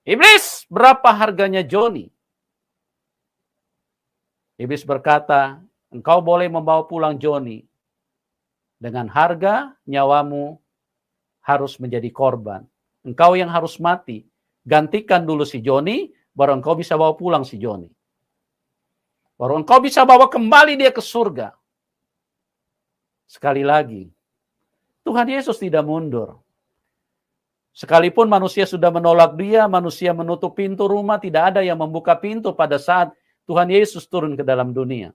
Iblis, berapa harganya Joni? Iblis berkata, engkau boleh membawa pulang Joni. Dengan harga nyawamu harus menjadi korban. Engkau yang harus mati. Gantikan dulu si Joni, baru engkau bisa bawa pulang si Joni. Baru engkau bisa bawa kembali dia ke surga. Sekali lagi, Tuhan Yesus tidak mundur. Sekalipun manusia sudah menolak dia, manusia menutup pintu rumah, tidak ada yang membuka pintu pada saat Tuhan Yesus turun ke dalam dunia.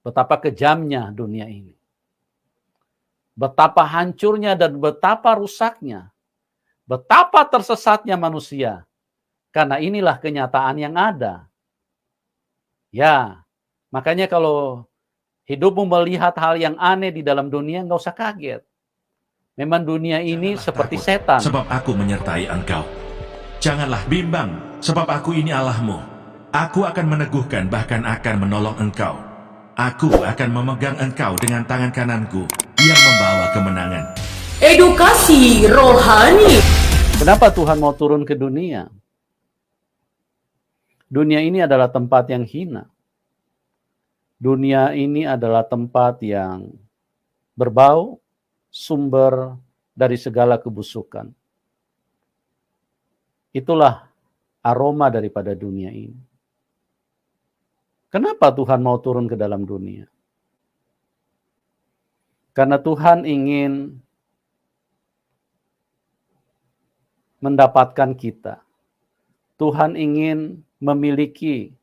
Betapa kejamnya dunia ini. Betapa hancurnya dan betapa rusaknya. Betapa tersesatnya manusia. Karena inilah kenyataan yang ada. Ya, makanya kalau hidupmu melihat hal yang aneh di dalam dunia, nggak usah kaget. Memang dunia ini Janganlah seperti takut, setan. sebab aku menyertai engkau. Janganlah bimbang, sebab aku ini Allahmu. Aku akan meneguhkan, bahkan akan menolong engkau. Aku akan memegang engkau dengan tangan kananku yang membawa kemenangan. Edukasi rohani. Kenapa Tuhan mau turun ke dunia? Dunia ini adalah tempat yang hina. Dunia ini adalah tempat yang berbau, sumber dari segala kebusukan. Itulah aroma daripada dunia ini. Kenapa Tuhan mau turun ke dalam dunia? Karena Tuhan ingin mendapatkan kita. Tuhan ingin memiliki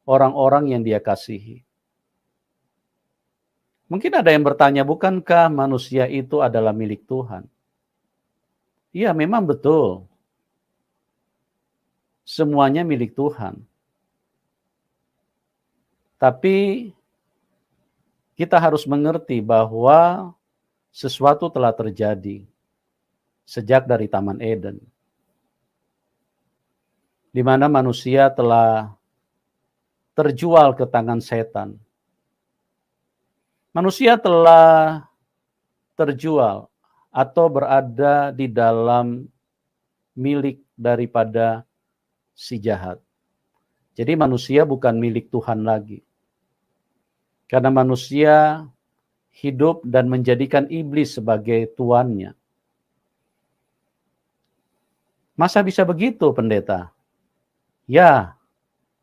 orang-orang yang Dia kasihi. Mungkin ada yang bertanya, bukankah manusia itu adalah milik Tuhan? Iya, memang betul. Semuanya milik Tuhan. Tapi kita harus mengerti bahwa sesuatu telah terjadi sejak dari Taman Eden, di mana manusia telah terjual ke tangan setan. Manusia telah terjual atau berada di dalam milik daripada si jahat. Jadi manusia bukan milik Tuhan lagi. Karena manusia hidup dan menjadikan iblis sebagai tuannya. Masa bisa begitu, pendeta? Ya,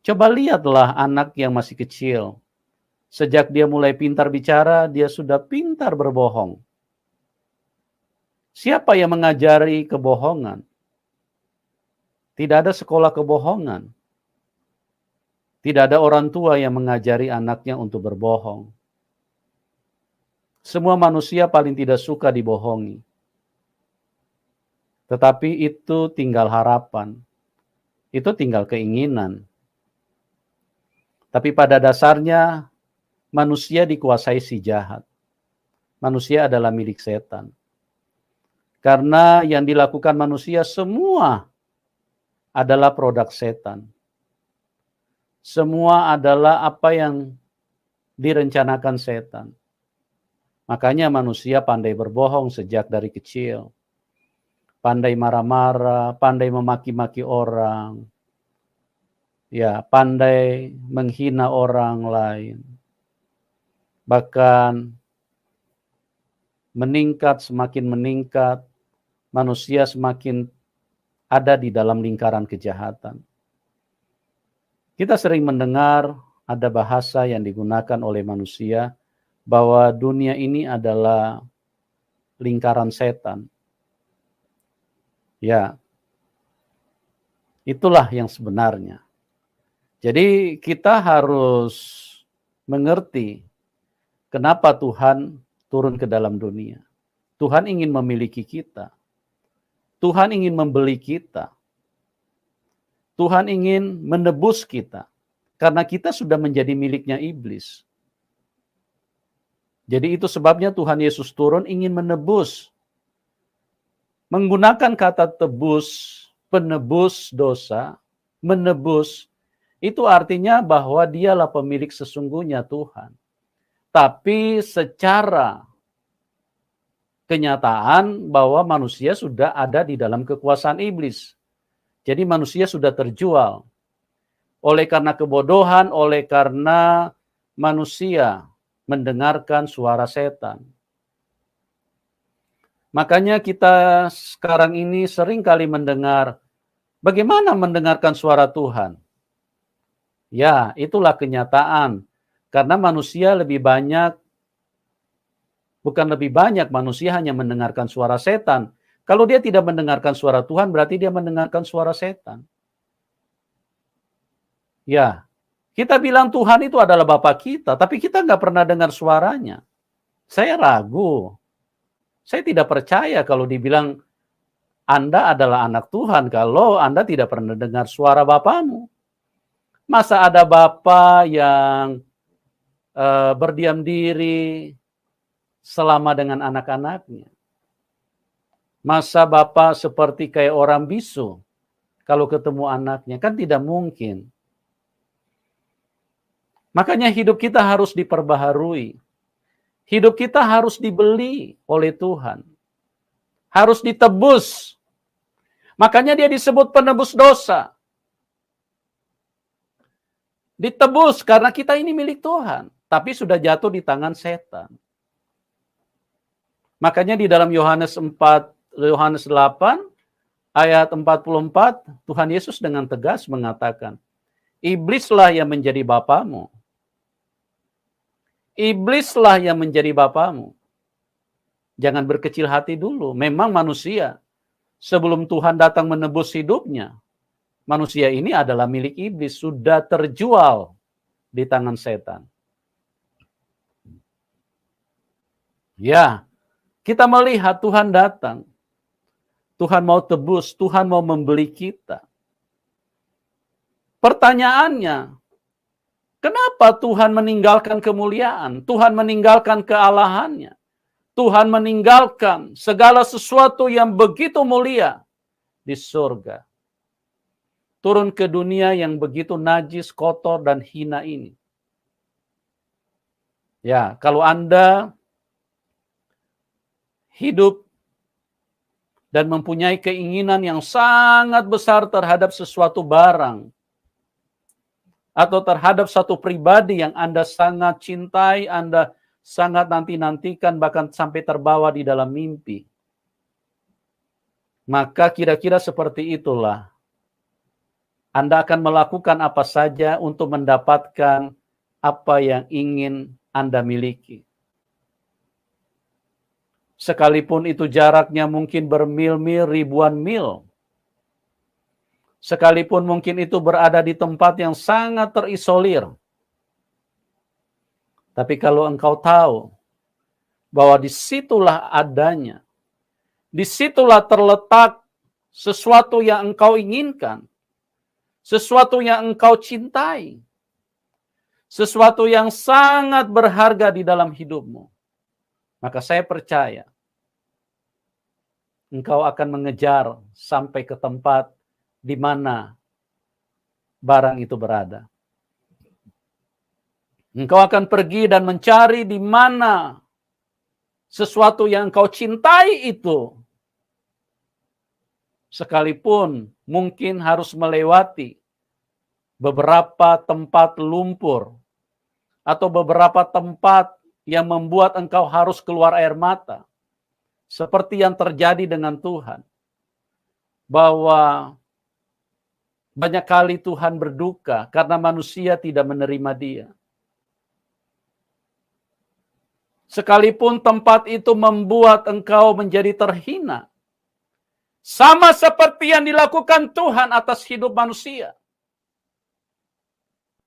coba lihatlah anak yang masih kecil. Sejak dia mulai pintar bicara, dia sudah pintar berbohong. Siapa yang mengajari kebohongan? Tidak ada sekolah kebohongan. Tidak ada orang tua yang mengajari anaknya untuk berbohong. Semua manusia paling tidak suka dibohongi. Tetapi itu tinggal harapan. Itu tinggal keinginan. Tapi pada dasarnya manusia dikuasai si jahat. Manusia adalah milik setan. Karena yang dilakukan manusia semua adalah produk setan. Semua adalah apa yang direncanakan setan. Makanya manusia pandai berbohong sejak dari kecil. Pandai marah-marah, pandai memaki-maki orang. Ya, pandai menghina orang lain. Bahkan semakin meningkat, manusia semakin ada di dalam lingkaran kejahatan. Kita sering mendengar ada bahasa yang digunakan oleh manusia bahwa dunia ini adalah lingkaran setan. Ya, itulah yang sebenarnya. Jadi kita harus mengerti kenapa Tuhan turun ke dalam dunia. Tuhan ingin memiliki kita. Tuhan ingin membeli kita. Tuhan ingin menebus kita. Karena kita sudah menjadi miliknya iblis. Jadi itu sebabnya Tuhan Yesus turun ingin menebus. Menggunakan kata tebus, penebus dosa, menebus, itu artinya bahwa dialah pemilik sesungguhnya Tuhan. Tapi secara kenyataan bahwa manusia sudah ada di dalam kekuasaan iblis. Jadi manusia sudah terjual. Oleh karena kebodohan, oleh karena manusia mendengarkan suara setan. Makanya kita sekarang ini sering kali mendengar, bagaimana mendengarkan suara Tuhan? Ya, itulah kenyataan. Karena manusia lebih banyak, bukan lebih banyak, manusia hanya mendengarkan suara setan. Kalau dia tidak mendengarkan suara Tuhan, berarti dia mendengarkan suara setan. Ya, kita bilang Tuhan itu adalah Bapa kita, tapi kita nggak pernah dengar suaranya. Saya ragu. Saya tidak percaya kalau dibilang Anda adalah anak Tuhan kalau Anda tidak pernah dengar suara Bapamu. Masa ada Bapa yang berdiam diri selama dengan anak-anaknya? Masa Bapa seperti kayak orang bisu kalau ketemu anaknya? Kan tidak mungkin. Makanya hidup kita harus diperbaharui. Hidup kita harus dibeli oleh Tuhan. Harus ditebus. Makanya dia disebut penebus dosa. Ditebus karena kita ini milik Tuhan. Tapi sudah jatuh di tangan setan. Makanya di dalam Yohanes 8 ayat 44, Tuhan Yesus dengan tegas mengatakan, iblislah yang menjadi bapamu. Iblislah yang menjadi bapamu. Jangan berkecil hati dulu. Memang manusia, sebelum Tuhan datang menebus hidupnya, manusia ini adalah milik iblis, sudah terjual di tangan setan. Ya, kita melihat Tuhan datang. Tuhan mau tebus, Tuhan mau membeli kita. Pertanyaannya, kenapa Tuhan meninggalkan kemuliaan? Tuhan meninggalkan kealahannya. Tuhan meninggalkan segala sesuatu yang begitu mulia di surga. Turun ke dunia yang begitu najis, kotor, dan hina ini. Ya, kalau Anda hidup dan mempunyai keinginan yang sangat besar terhadap sesuatu barang, atau terhadap satu pribadi yang Anda sangat cintai, Anda sangat nanti-nantikan, bahkan sampai terbawa di dalam mimpi, maka kira-kira seperti itulah Anda akan melakukan apa saja untuk mendapatkan apa yang ingin Anda miliki. Sekalipun itu jaraknya mungkin bermil-mil, ribuan mil. Sekalipun mungkin itu berada di tempat yang sangat terisolir. Tapi kalau engkau tahu bahwa disitulah adanya, disitulah terletak sesuatu yang engkau inginkan, sesuatu yang engkau cintai, sesuatu yang sangat berharga di dalam hidupmu, maka saya percaya engkau akan mengejar sampai ke tempat di mana barang itu berada. Engkau akan pergi dan mencari di mana sesuatu yang engkau cintai itu. Sekalipun mungkin harus melewati beberapa tempat lumpur atau beberapa tempat yang membuat engkau harus keluar air mata. Seperti yang terjadi dengan Tuhan. Bahwa banyak kali Tuhan berduka karena manusia tidak menerima Dia. Sekalipun tempat itu membuat engkau menjadi terhina. Sama seperti yang dilakukan Tuhan atas hidup manusia.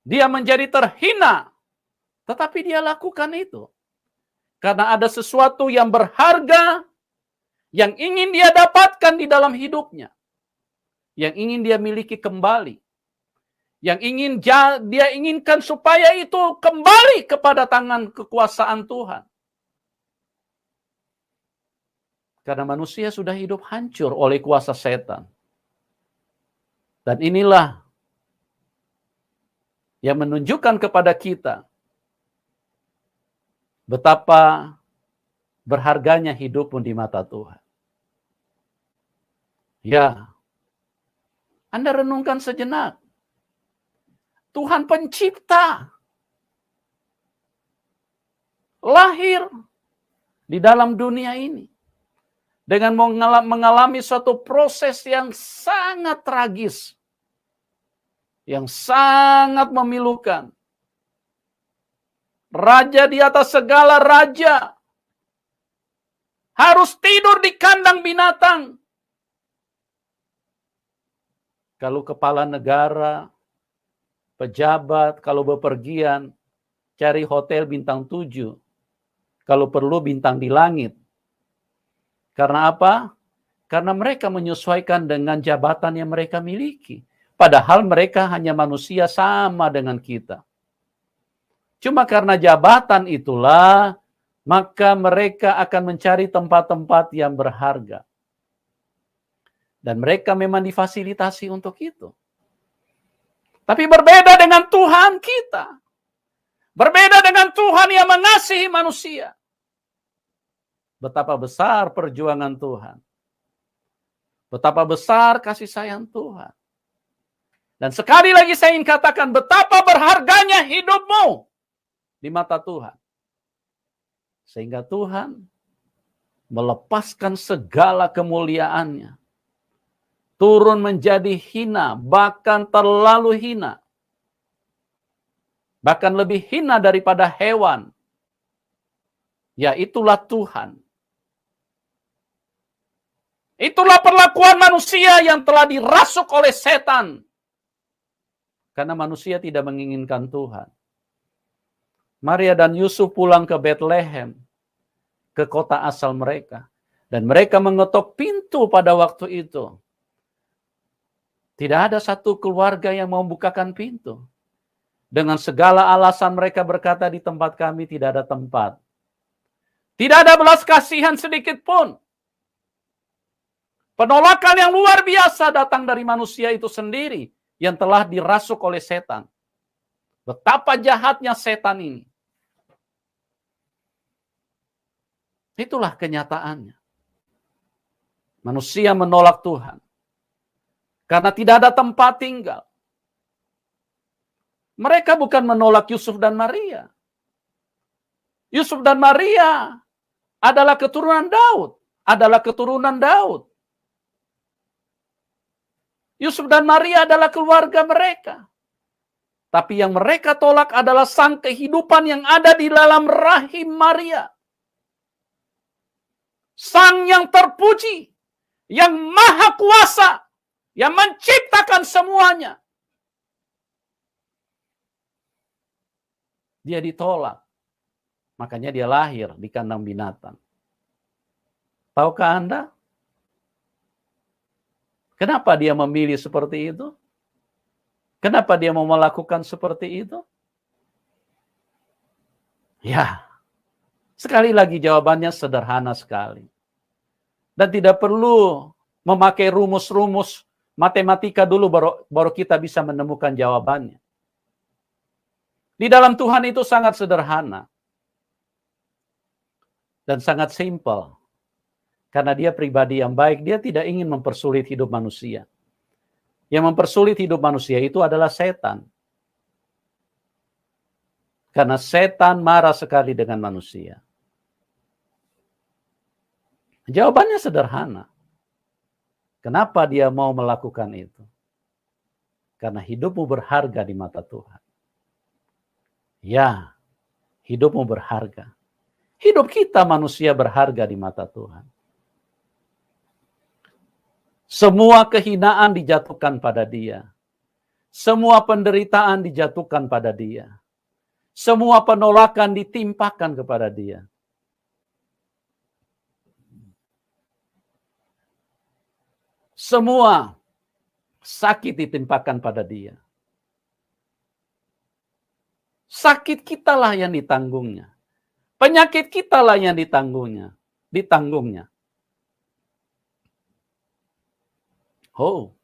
Dia menjadi terhina. Tetapi dia lakukan itu. Karena ada sesuatu yang berharga yang ingin dia dapatkan di dalam hidupnya. Yang ingin dia miliki kembali. Yang ingin dia inginkan supaya itu kembali kepada tangan kekuasaan Tuhan. Karena manusia sudah hidup hancur oleh kuasa setan. Dan inilah yang menunjukkan kepada kita betapa berharganya hidupmu di mata Tuhan. Ya, Anda renungkan sejenak. Tuhan pencipta lahir di dalam dunia ini dengan mengalami suatu proses yang sangat tragis, yang sangat memilukan. Raja di atas segala raja harus tidur di kandang binatang. Kalau kepala negara, pejabat, kalau bepergian, cari hotel bintang 7. Kalau perlu bintang di langit. Karena apa? Karena mereka menyesuaikan dengan jabatan yang mereka miliki. Padahal mereka hanya manusia sama dengan kita. Cuma karena jabatan itulah, maka mereka akan mencari tempat-tempat yang berharga. Dan mereka memang difasilitasi untuk itu. Tapi berbeda dengan Tuhan kita. Berbeda dengan Tuhan yang mengasihi manusia. Betapa besar perjuangan Tuhan. Betapa besar kasih sayang Tuhan. Dan sekali lagi saya ingin katakan betapa berharganya hidupmu di mata Tuhan. Sehingga Tuhan melepaskan segala kemuliaannya. Turun menjadi hina, bahkan terlalu hina. Bahkan lebih hina daripada hewan. Ya, itulah Tuhan. Itulah perlakuan manusia yang telah dirasuk oleh setan. Karena manusia tidak menginginkan Tuhan. Maria dan Yusuf pulang ke Bethlehem, ke kota asal mereka. Dan mereka mengetok pintu pada waktu itu. Tidak ada satu keluarga yang mau membukakan pintu. Dengan segala alasan mereka berkata, di tempat kami tidak ada tempat. Tidak ada belas kasihan sedikit pun. Penolakan yang luar biasa datang dari manusia itu sendiri yang telah dirasuk oleh setan. Betapa jahatnya setan ini. Itulah kenyataannya. Manusia menolak Tuhan. Karena tidak ada tempat tinggal. Mereka bukan menolak Yusuf dan Maria. Yusuf dan Maria adalah keturunan Daud. Adalah keturunan Daud. Yusuf dan Maria adalah keluarga mereka. Tapi yang mereka tolak adalah sang kehidupan yang ada di dalam rahim Maria. Sang yang terpuji, yang maha kuasa, yang menciptakan semuanya. Dia ditolak. Makanya dia lahir di kandang binatang. Tahukah Anda? Kenapa dia memilih seperti itu? Kenapa dia mau melakukan seperti itu? Ya, sekali lagi jawabannya sederhana sekali. Dan tidak perlu memakai rumus-rumus matematika dulu baru kita bisa menemukan jawabannya. Di dalam Tuhan itu sangat sederhana. Dan sangat simpel. Karena dia pribadi yang baik, dia tidak ingin mempersulit hidup manusia. Yang mempersulit hidup manusia itu adalah setan. Karena setan marah sekali dengan manusia. Jawabannya sederhana. Kenapa dia mau melakukan itu? Karena hidupmu berharga di mata Tuhan. Ya, hidupmu berharga. Hidup kita manusia berharga di mata Tuhan. Semua kehinaan dijatuhkan pada dia. Semua penderitaan dijatuhkan pada dia. Semua penolakan ditimpakan kepada dia. Semua sakit ditimpakan pada dia. Sakit kitalah yang ditanggungnya. Penyakit kitalah yang ditanggungnya. Oh,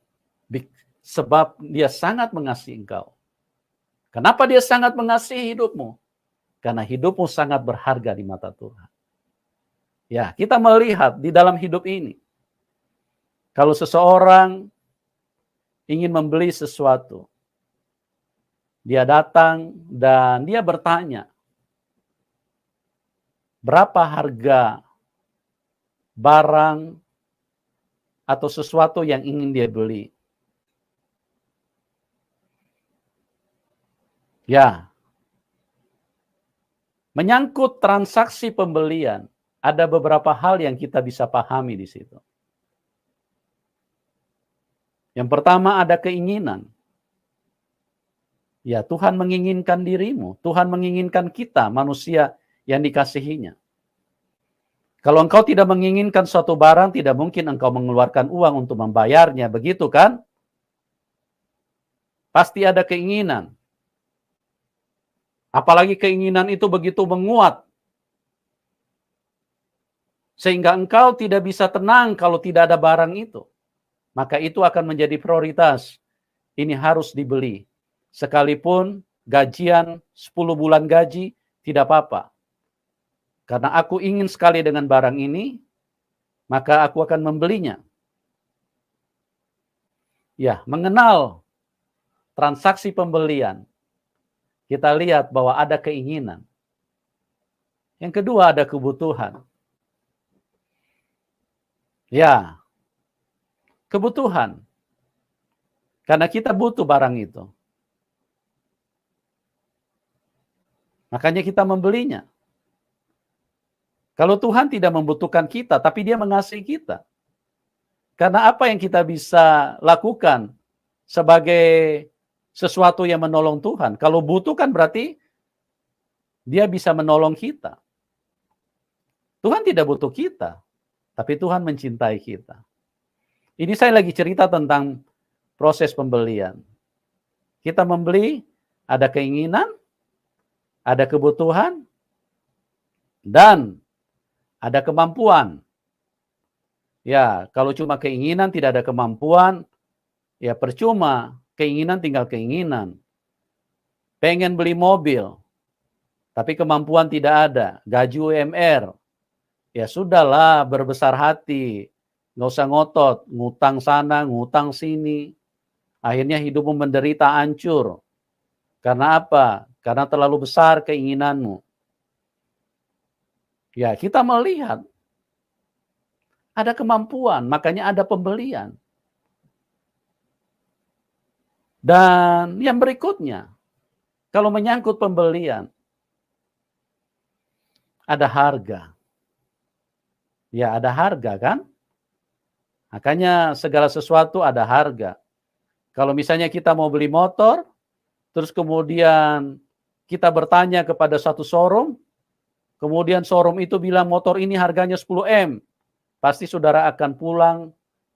sebab dia sangat mengasihi engkau. Kenapa dia sangat mengasihi hidupmu? Karena hidupmu sangat berharga di mata Tuhan. Ya, kita melihat di dalam hidup ini, kalau seseorang ingin membeli sesuatu, dia datang dan dia bertanya, berapa harga barang atau sesuatu yang ingin dia beli. Ya, menyangkut transaksi pembelian, ada beberapa hal yang kita bisa pahami di situ. Yang pertama ada keinginan. Ya, Tuhan menginginkan dirimu, Tuhan menginginkan kita, manusia yang dikasihinya. Kalau engkau tidak menginginkan suatu barang, tidak mungkin engkau mengeluarkan uang untuk membayarnya, begitu kan? Pasti ada keinginan. Apalagi keinginan itu begitu menguat. Sehingga engkau tidak bisa tenang kalau tidak ada barang itu. Maka itu akan menjadi prioritas. Ini harus dibeli. Sekalipun gajian 10 bulan gaji, tidak apa-apa. Karena aku ingin sekali dengan barang ini, maka aku akan membelinya. Ya, mengenal transaksi pembelian, kita lihat bahwa ada keinginan. Yang kedua ada kebutuhan. Ya, kebutuhan. Karena kita butuh barang itu. Makanya kita membelinya. Kalau Tuhan tidak membutuhkan kita, tapi Dia mengasihi kita. Karena apa yang kita bisa lakukan sebagai sesuatu yang menolong Tuhan? Kalau butuh kan berarti Dia bisa menolong kita. Tuhan tidak butuh kita, tapi Tuhan mencintai kita. Ini saya lagi cerita tentang proses pembelian. Kita membeli, ada keinginan, ada kebutuhan, dan ada kemampuan. Ya, kalau cuma keinginan tidak ada kemampuan, ya percuma. Keinginan tinggal keinginan. Pengen beli mobil, tapi kemampuan tidak ada. Gaji UMR, ya sudahlah berbesar hati. Nggak usah ngotot, ngutang sana, ngutang sini. Akhirnya hidupmu menderita, hancur. Karena apa? Karena terlalu besar keinginanmu. Ya, kita melihat ada kemampuan, makanya ada pembelian. Dan yang berikutnya, kalau menyangkut pembelian, ada harga. Ya, ada harga kan? Makanya segala sesuatu ada harga. Kalau misalnya kita mau beli motor, terus kemudian kita bertanya kepada satu showroom, kemudian showroom itu bilang motor ini harganya 10M. Pasti saudara akan pulang,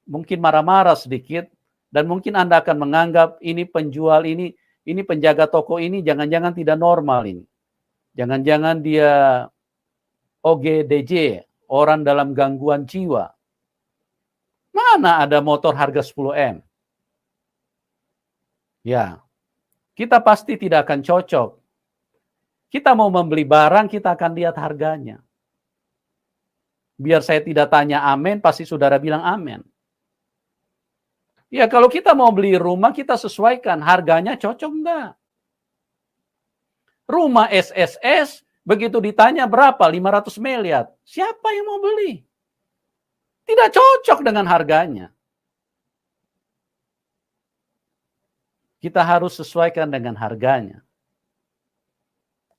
mungkin marah-marah sedikit, dan mungkin Anda akan menganggap ini penjual ini penjaga toko ini jangan-jangan tidak normal ini. Jangan-jangan dia OGDJ, orang dalam gangguan jiwa. Mana ada motor harga 10M? Ya, kita pasti tidak akan cocok. Kita mau membeli barang, kita akan lihat harganya. Biar saya tidak tanya amin, pasti saudara bilang amin. Ya, kalau kita mau beli rumah, kita sesuaikan. Harganya cocok enggak? Rumah SSS, begitu ditanya berapa? 500 miliar. Siapa yang mau beli? Tidak cocok dengan harganya. Kita harus sesuaikan dengan harganya.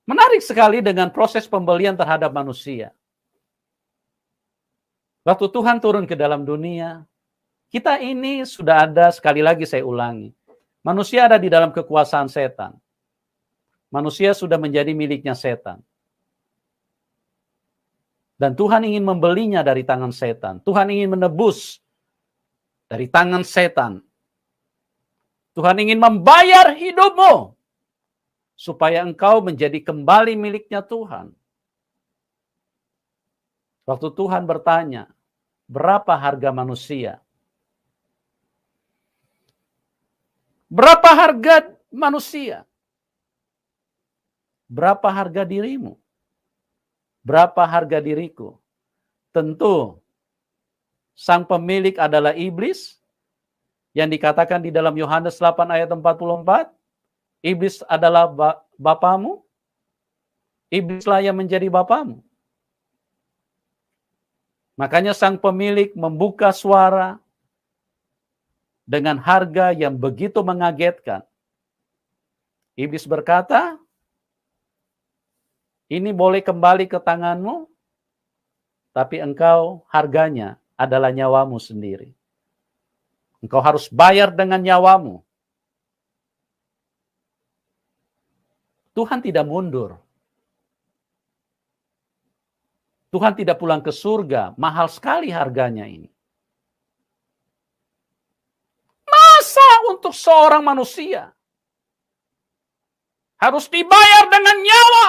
Menarik sekali dengan proses pembelian terhadap manusia. Waktu Tuhan turun ke dalam dunia, kita ini sudah ada, sekali lagi saya ulangi, manusia ada di dalam kekuasaan setan. Manusia sudah menjadi miliknya setan. Dan Tuhan ingin membelinya dari tangan setan. Tuhan ingin menebus dari tangan setan. Tuhan ingin membayar hidupmu supaya engkau menjadi kembali miliknya Tuhan. Waktu Tuhan bertanya, berapa harga manusia? Berapa harga manusia? Berapa harga dirimu? Berapa harga diriku? Tentu sang pemilik adalah iblis yang dikatakan di dalam Yohanes 8 ayat 44, iblis adalah bapamu, iblislah yang menjadi bapamu. Makanya sang pemilik membuka suara dengan harga yang begitu mengagetkan. Iblis berkata, ini boleh kembali ke tanganmu, tapi engkau harganya adalah nyawamu sendiri. Engkau harus bayar dengan nyawamu. Tuhan tidak mundur. Tuhan tidak pulang ke surga. Mahal sekali harganya ini. Masa untuk seorang manusia harus dibayar dengan nyawa?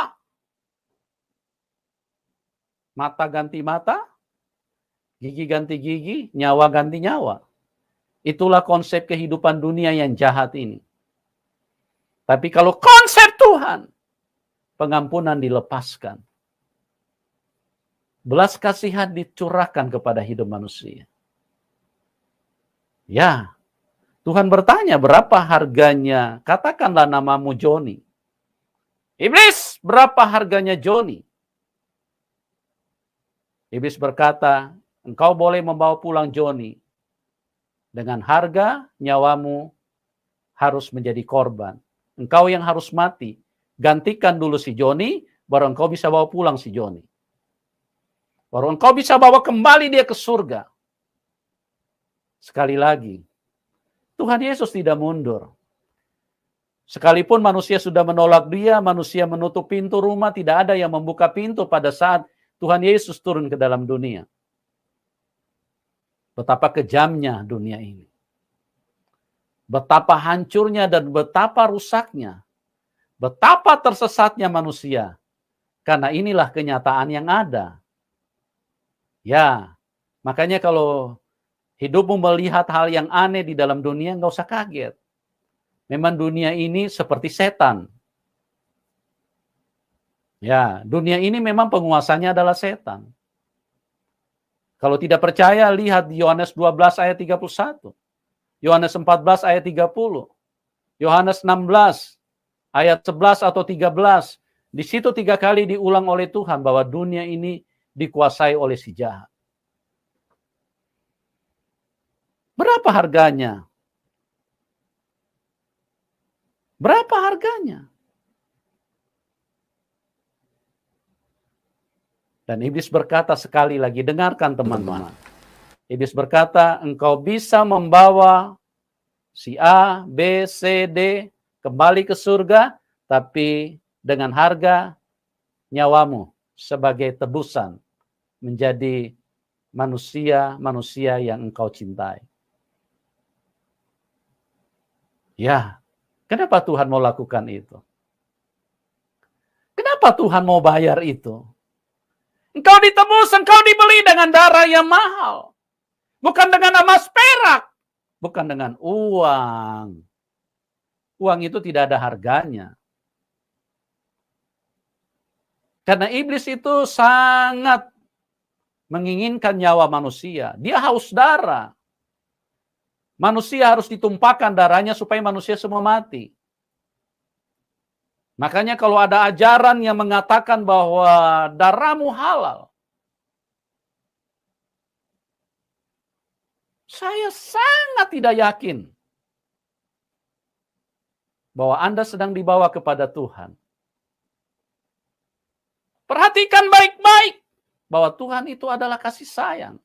Mata ganti mata, gigi ganti gigi, nyawa ganti nyawa. Itulah konsep kehidupan dunia yang jahat ini. Tapi kalau konsep Tuhan, pengampunan dilepaskan. Belas kasihan dicurahkan kepada hidup manusia. Ya, Tuhan bertanya berapa harganya, katakanlah namamu Joni. Iblis, berapa harganya Joni? Iblis berkata, engkau boleh membawa pulang Joni. Dengan harga nyawamu harus menjadi korban. Engkau yang harus mati. Gantikan dulu si Joni, baru engkau bisa bawa pulang si Joni. Baru engkau bisa bawa kembali dia ke surga. Sekali lagi, Tuhan Yesus tidak mundur. Sekalipun manusia sudah menolak dia, manusia menutup pintu rumah, tidak ada yang membuka pintu pada saat Tuhan Yesus turun ke dalam dunia. Betapa kejamnya dunia ini. Betapa hancurnya dan betapa rusaknya. Betapa tersesatnya manusia. Karena inilah kenyataan yang ada. Ya, makanya kalau hidupmu melihat hal yang aneh di dalam dunia, nggak usah kaget. Memang dunia ini seperti setan. Ya, dunia ini memang penguasanya adalah setan. Kalau tidak percaya, lihat di Yohanes 12 ayat 31. Yohanes 14 ayat 30. Yohanes 16 ayat 11 atau 13. Di situ 3 kali diulang oleh Tuhan bahwa dunia ini dikuasai oleh si jahat. Berapa harganya? Berapa harganya? Dan iblis berkata sekali lagi, dengarkan teman-teman. Iblis berkata, engkau bisa membawa si A, B, C, D kembali ke surga, tapi dengan harga nyawamu sebagai tebusan menjadi manusia-manusia yang engkau cintai. Ya, kenapa Tuhan mau lakukan itu? Kenapa Tuhan mau bayar itu? Engkau ditebus, engkau dibeli dengan darah yang mahal. Bukan dengan emas perak. Bukan dengan uang. Uang itu tidak ada harganya. Karena iblis itu sangat menginginkan nyawa manusia. Dia haus darah. Manusia harus ditumpahkan darahnya supaya manusia semua mati. Makanya kalau ada ajaran yang mengatakan bahwa darahmu halal, saya sangat tidak yakin bahwa Anda sedang dibawa kepada Tuhan. Perhatikan baik-baik bahwa Tuhan itu adalah kasih sayang.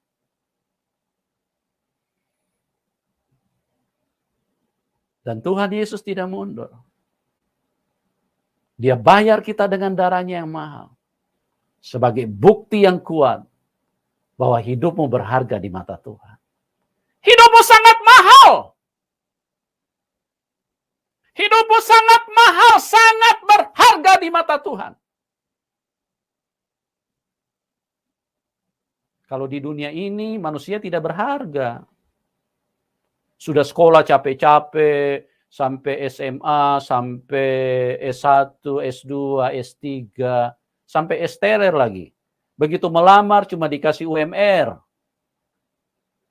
Dan Tuhan Yesus tidak mundur. Dia bayar kita dengan darahnya yang mahal. Sebagai bukti yang kuat bahwa hidupmu berharga di mata Tuhan. Hidupmu sangat mahal. Hidupmu sangat mahal, sangat berharga di mata Tuhan. Kalau di dunia ini manusia tidak berharga. Sudah sekolah capek-capek, sampai SMA, sampai S1, S2, S3, sampai S-teler lagi. Begitu melamar cuma dikasih UMR.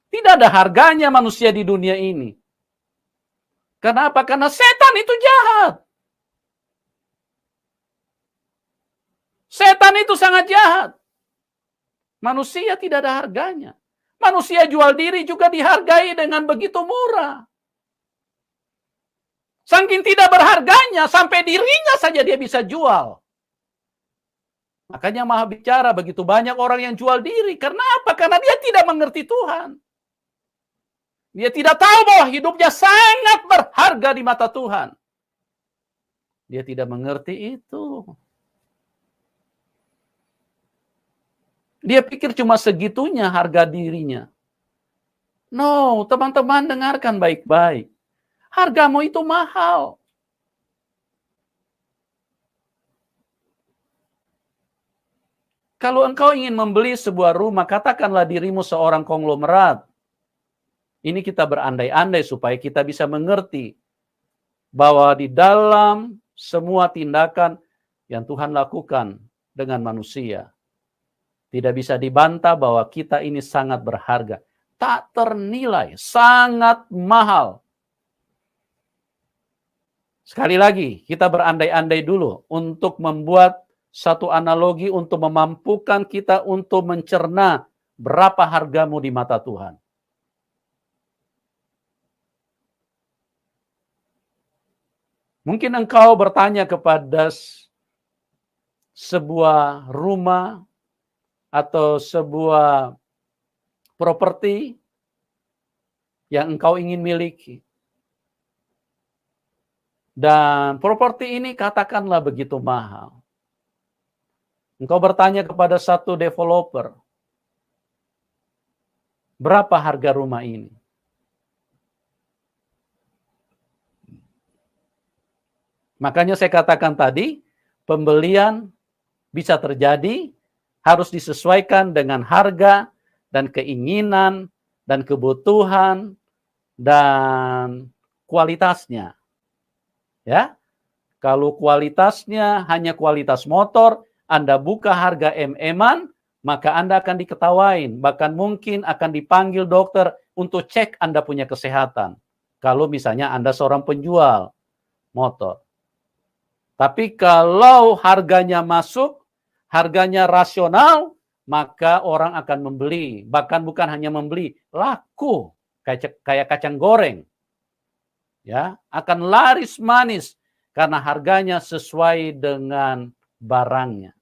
Tidak ada harganya manusia di dunia ini. Kenapa? Karena setan itu jahat. Setan itu sangat jahat. Manusia tidak ada harganya. Manusia jual diri juga dihargai dengan begitu murah. Saking tidak berharganya, sampai dirinya saja dia bisa jual. Makanya Maha Bicara begitu banyak orang yang jual diri. Karena apa? Karena dia tidak mengerti Tuhan. Dia tidak tahu bahwa hidupnya sangat berharga di mata Tuhan. Dia tidak mengerti itu. Dia pikir cuma segitunya harga dirinya. No, teman-teman dengarkan baik-baik. Hargamu itu mahal. Kalau engkau ingin membeli sebuah rumah, katakanlah dirimu seorang konglomerat. Ini kita berandai-andai supaya kita bisa mengerti bahwa di dalam semua tindakan yang Tuhan lakukan dengan manusia, tidak bisa dibantah bahwa kita ini sangat berharga. Tak ternilai, sangat mahal. Sekali lagi, kita berandai-andai dulu untuk membuat satu analogi untuk memampukan kita untuk mencerna berapa hargamu di mata Tuhan. Mungkin engkau bertanya kepada sebuah rumah atau sebuah properti yang engkau ingin miliki. Dan properti ini katakanlah begitu mahal. Engkau bertanya kepada satu developer, berapa harga rumah ini? Makanya saya katakan tadi, pembelian bisa terjadi, harus disesuaikan dengan harga dan keinginan dan kebutuhan dan kualitasnya. Ya, kalau kualitasnya hanya kualitas motor, Anda buka harga MM-an, maka Anda akan diketawain. Bahkan mungkin akan dipanggil dokter untuk cek Anda punya kesehatan. Kalau misalnya Anda seorang penjual motor. Tapi kalau harganya masuk, harganya rasional, maka orang akan membeli. Bahkan bukan hanya membeli, laku. Kayak kacang goreng. Ya, akan laris manis karena harganya sesuai dengan barangnya.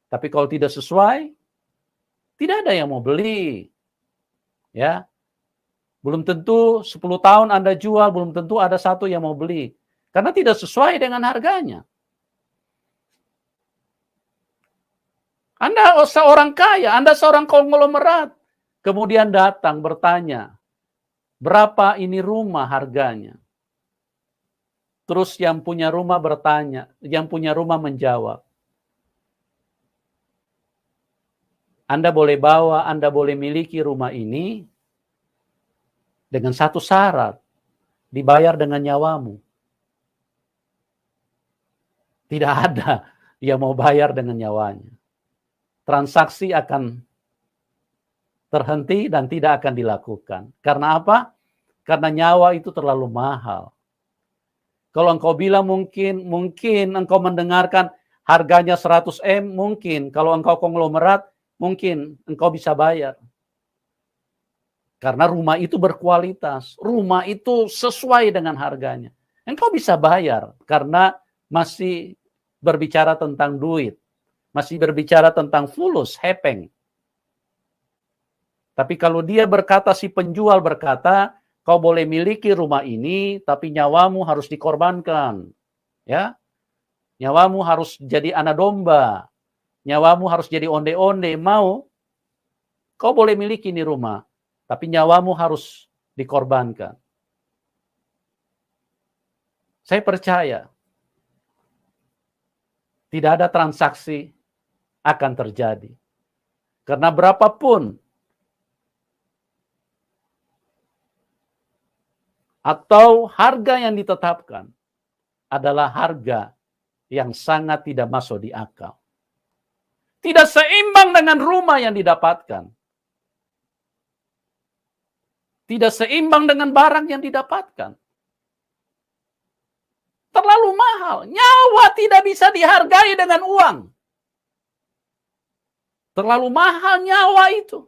Tapi kalau tidak sesuai, tidak ada yang mau beli. Ya. Belum tentu 10 tahun Anda jual, belum tentu ada satu yang mau beli. Karena tidak sesuai dengan harganya. Anda seorang kaya, Anda seorang konglomerat. Kemudian datang bertanya, berapa ini rumah harganya? Terus yang punya rumah bertanya, yang punya rumah menjawab, Anda boleh bawa, Anda boleh miliki rumah ini dengan satu syarat, dibayar dengan nyawamu. Tidak ada yang mau bayar dengan nyawanya. Transaksi akan terhenti dan tidak akan dilakukan. Karena apa? Karena nyawa itu terlalu mahal. Kalau engkau bilang mungkin engkau mendengarkan harganya 100 M, mungkin. Kalau engkau konglomerat, mungkin engkau bisa bayar. Karena rumah itu berkualitas. Rumah itu sesuai dengan harganya. Engkau bisa bayar karena masih berbicara tentang duit. Masih berbicara tentang fulus, hepeng. Tapi kalau dia berkata, si penjual berkata, kau boleh miliki rumah ini, tapi nyawamu harus dikorbankan. Ya, nyawamu harus jadi anak domba. Nyawamu harus jadi onde-onde. Mau? Kau boleh miliki ini rumah, tapi nyawamu harus dikorbankan. Saya percaya, tidak ada transaksi akan terjadi. Karena berapapun atau harga yang ditetapkan adalah harga yang sangat tidak masuk di akal. Tidak seimbang dengan rumah yang didapatkan. Tidak seimbang dengan barang yang didapatkan. Terlalu mahal. Nyawa tidak bisa dihargai dengan uang. Terlalu mahal nyawa itu.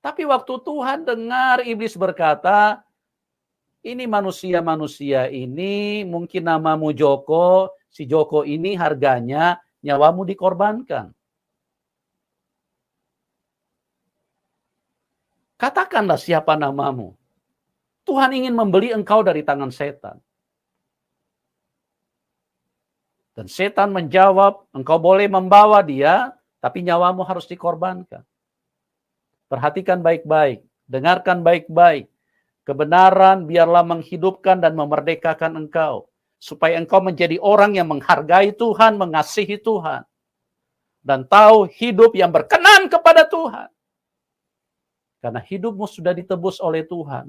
Tapi waktu Tuhan dengar iblis berkata, ini manusia-manusia ini, mungkin namamu Joko, si Joko ini harganya nyawamu dikorbankan. Katakanlah siapa namamu. Tuhan ingin membeli engkau dari tangan setan. Dan setan menjawab, engkau boleh membawa dia, tapi nyawamu harus dikorbankan. Perhatikan baik-baik, dengarkan baik-baik. Kebenaran biarlah menghidupkan dan memerdekakan engkau. Supaya engkau menjadi orang yang menghargai Tuhan, mengasihi Tuhan. Dan tahu hidup yang berkenan kepada Tuhan. Karena hidupmu sudah ditebus oleh Tuhan.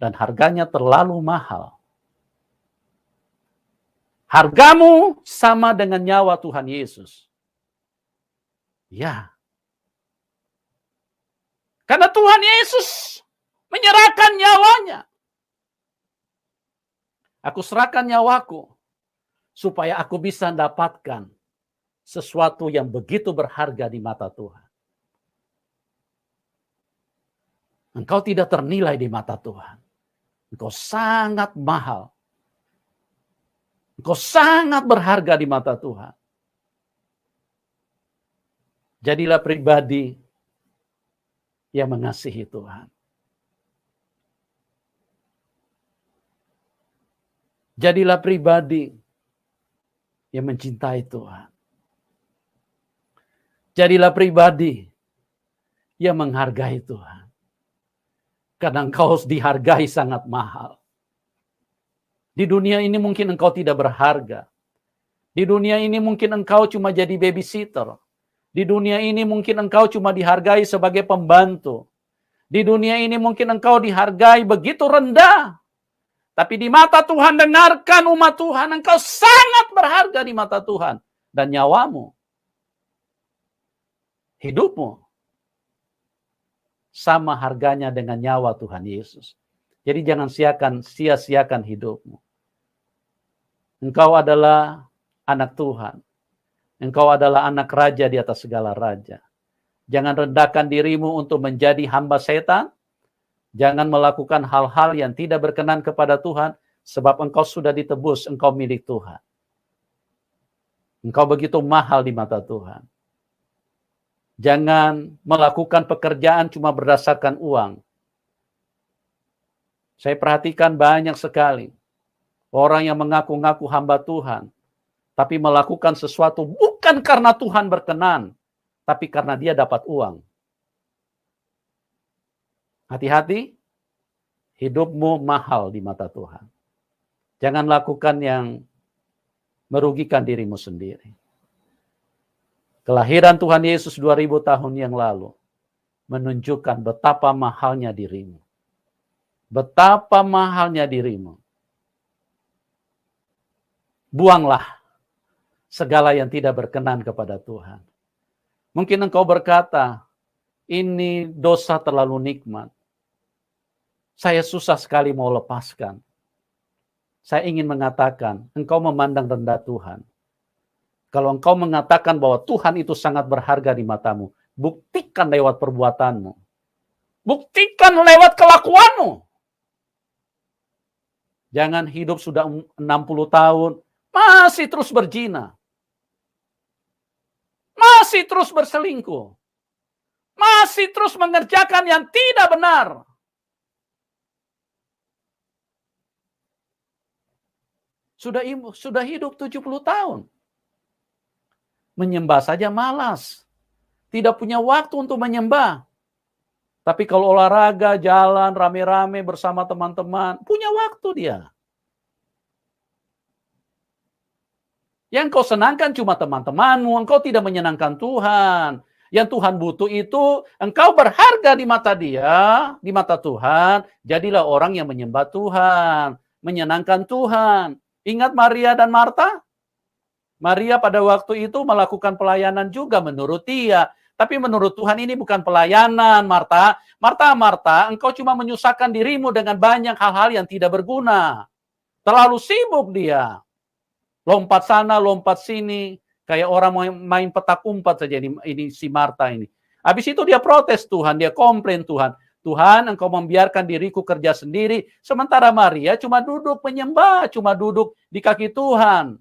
Dan harganya terlalu mahal. Hargamu sama dengan nyawa Tuhan Yesus. Ya. Karena Tuhan Yesus menyerahkan nyawanya. Aku serahkan nyawaku supaya aku bisa mendapatkan sesuatu yang begitu berharga di mata Tuhan. Engkau tidak ternilai di mata Tuhan. Engkau sangat mahal. Engkau sangat berharga di mata Tuhan. Jadilah pribadi yang mengasihi Tuhan. Jadilah pribadi yang mencintai Tuhan. Jadilah pribadi yang menghargai Tuhan. Karena engkau dihargai sangat mahal. Di dunia ini mungkin engkau tidak berharga. Di dunia ini mungkin engkau cuma jadi babysitter. Di dunia ini mungkin engkau cuma dihargai sebagai pembantu. Di dunia ini mungkin engkau dihargai begitu rendah. Tapi di mata Tuhan, dengarkan umat Tuhan, engkau sangat berharga di mata Tuhan. Dan nyawamu, hidupmu, sama harganya dengan nyawa Tuhan Yesus. Jadi jangan sia-siakan hidupmu. Engkau adalah anak Tuhan. Engkau adalah anak raja di atas segala raja. Jangan rendahkan dirimu untuk menjadi hamba setan. Jangan melakukan hal-hal yang tidak berkenan kepada Tuhan, sebab engkau sudah ditebus, engkau milik Tuhan. Engkau begitu mahal di mata Tuhan. Jangan melakukan pekerjaan cuma berdasarkan uang. Saya perhatikan banyak sekali orang yang mengaku-ngaku hamba Tuhan, tapi melakukan sesuatu bukan karena Tuhan berkenan, tapi karena dia dapat uang. Hati-hati, hidupmu mahal di mata Tuhan. Jangan lakukan yang merugikan dirimu sendiri. Kelahiran Tuhan Yesus 2000 tahun yang lalu menunjukkan betapa mahalnya dirimu. Betapa mahalnya dirimu. Buanglah segala yang tidak berkenan kepada Tuhan. Mungkin engkau berkata, ini dosa terlalu nikmat. Saya susah sekali mau lepaskan. Saya ingin mengatakan, engkau memandang rendah Tuhan. Kalau engkau mengatakan bahwa Tuhan itu sangat berharga di matamu, buktikan lewat perbuatanmu. Buktikan lewat kelakuanmu. Jangan hidup sudah 60 tahun, masih terus berzina. Masih terus berselingkuh. Masih terus mengerjakan yang tidak benar. Sudah hidup 70 tahun. Menyembah saja malas. Tidak punya waktu untuk menyembah. Tapi kalau olahraga, jalan, rame-rame bersama teman-teman, punya waktu dia. Yang kau senangkan cuma teman-temanmu, engkau tidak menyenangkan Tuhan. Yang Tuhan butuh itu, engkau berharga di mata dia, di mata Tuhan, jadilah orang yang menyembah Tuhan, menyenangkan Tuhan. Ingat Maria dan Marta? Maria pada waktu itu melakukan pelayanan juga menurut dia. Tapi menurut Tuhan ini bukan pelayanan, Marta. Marta, engkau cuma menyusahkan dirimu dengan banyak hal-hal yang tidak berguna. Terlalu sibuk dia. Lompat sana, lompat sini. Kayak orang main petak umpat saja ini si Marta ini. Habis itu dia protes Tuhan, dia komplain Tuhan. Tuhan, engkau membiarkan diriku kerja sendiri. Sementara Maria cuma duduk menyembah, cuma duduk di kaki Tuhan.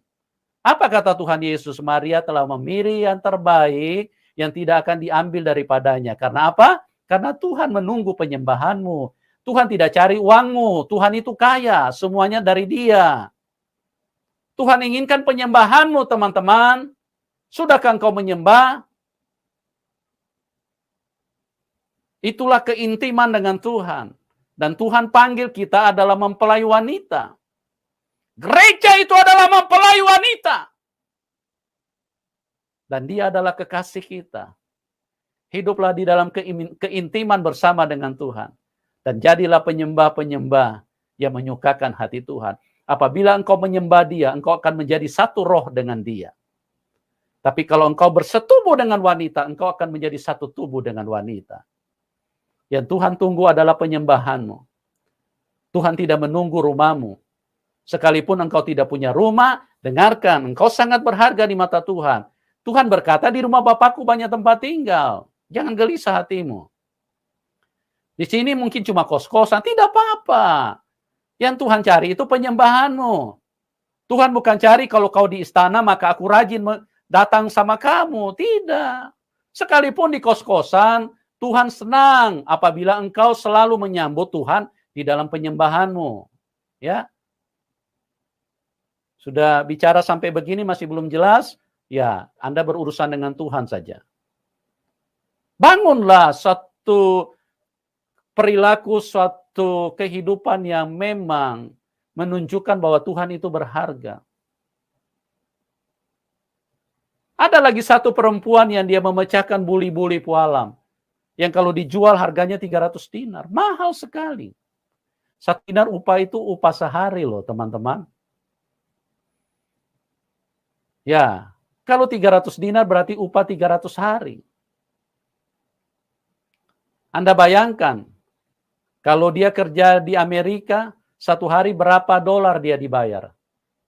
Apa kata Tuhan Yesus? Maria telah memilih yang terbaik, yang tidak akan diambil daripadanya. Karena apa? Karena Tuhan menunggu penyembahanmu. Tuhan tidak cari uangmu. Tuhan itu kaya, semuanya dari Dia. Tuhan inginkan penyembahanmu, teman-teman. Sudahkah engkau menyembah? Itulah keintiman dengan Tuhan. Dan Tuhan panggil kita adalah mempelai wanita. Gereja itu adalah mempelai wanita. Dan dia adalah kekasih kita. Hiduplah di dalam keintiman bersama dengan Tuhan. Dan jadilah penyembah-penyembah yang menyukakan hati Tuhan. Apabila engkau menyembah dia, engkau akan menjadi satu roh dengan dia. Tapi kalau engkau bersetubuh dengan wanita, engkau akan menjadi satu tubuh dengan wanita. Yang Tuhan tunggu adalah penyembahanmu. Tuhan tidak menunggu rumahmu. Sekalipun engkau tidak punya rumah, dengarkan, engkau sangat berharga di mata Tuhan. Tuhan berkata, di rumah Bapakku banyak tempat tinggal. Jangan gelisah hatimu. Di sini mungkin cuma kos-kosan, tidak apa-apa. Yang Tuhan cari itu penyembahanmu. Tuhan bukan cari kalau kau di istana, maka aku rajin datang sama kamu. Tidak. Sekalipun di kos-kosan, Tuhan senang apabila engkau selalu menyambut Tuhan di dalam penyembahanmu. Ya. Sudah bicara sampai begini masih belum jelas? Ya, Anda berurusan dengan Tuhan saja. Bangunlah satu perilaku, suatu kehidupan yang memang menunjukkan bahwa Tuhan itu berharga. Ada lagi satu perempuan yang dia memecahkan buli-buli pualam. Yang kalau dijual harganya 300 dinar. Mahal sekali. 1 dinar upah itu upah sehari loh teman-teman. Ya, kalau 300 dinar berarti upah 300 hari. Anda bayangkan, kalau dia kerja di Amerika, 1 hari berapa dolar dia dibayar?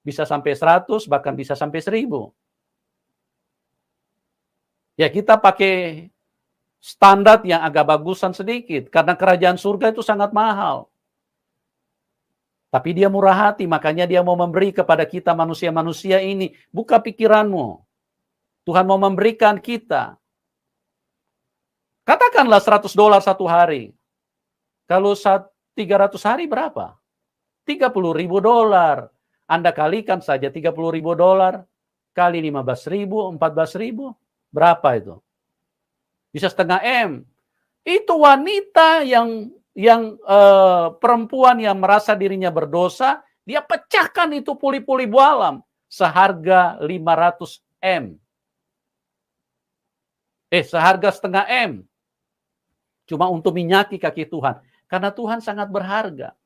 Bisa sampai 100, bahkan bisa sampai 1000. Ya, kita pakai standar yang agak bagusan sedikit, karena kerajaan surga itu sangat mahal. Tapi dia murah hati, makanya dia mau memberi kepada kita manusia-manusia ini. Buka pikiranmu. Tuhan mau memberikan kita. Katakanlah 100 dolar 1 hari. Kalau 300 hari berapa? 30.000 dolar. Anda kalikan saja 30.000 dolar kali 15.000, 14.000. Berapa itu? Bisa setengah M. Itu wanita yang perempuan yang merasa dirinya berdosa, dia pecahkan itu puli-puli bualam seharga 500 M. Seharga setengah M. Cuma untuk minyaki kaki Tuhan. Karena Tuhan sangat berharga.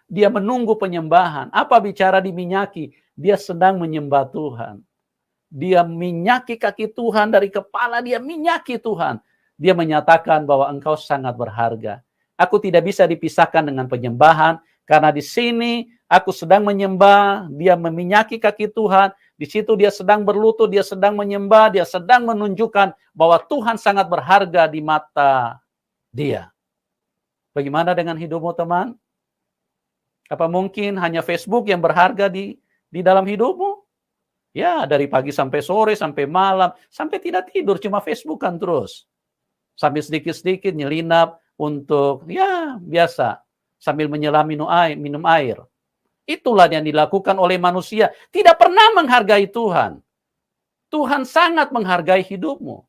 Dia menunggu penyembahan. Apa bicara diminyaki? Dia sedang menyembah Tuhan. Dia minyaki kaki Tuhan dari kepala, dia minyaki Tuhan. Dia menyatakan bahwa engkau sangat berharga. Aku tidak bisa dipisahkan dengan penyembahan, karena di sini aku sedang menyembah, dia meminyaki kaki Tuhan, di situ dia sedang berlutut, dia sedang menyembah, dia sedang menunjukkan bahwa Tuhan sangat berharga di mata dia. Bagaimana dengan hidupmu, teman? Apa mungkin hanya Facebook yang berharga di dalam hidupmu? Ya, dari pagi sampai sore, sampai malam, sampai tidak tidur, cuma Facebookan terus. Sambil sedikit-sedikit nyelinap untuk, ya biasa, sambil menyelam minum air. Itulah yang dilakukan oleh manusia. Tidak pernah menghargai Tuhan. Tuhan sangat menghargai hidupmu.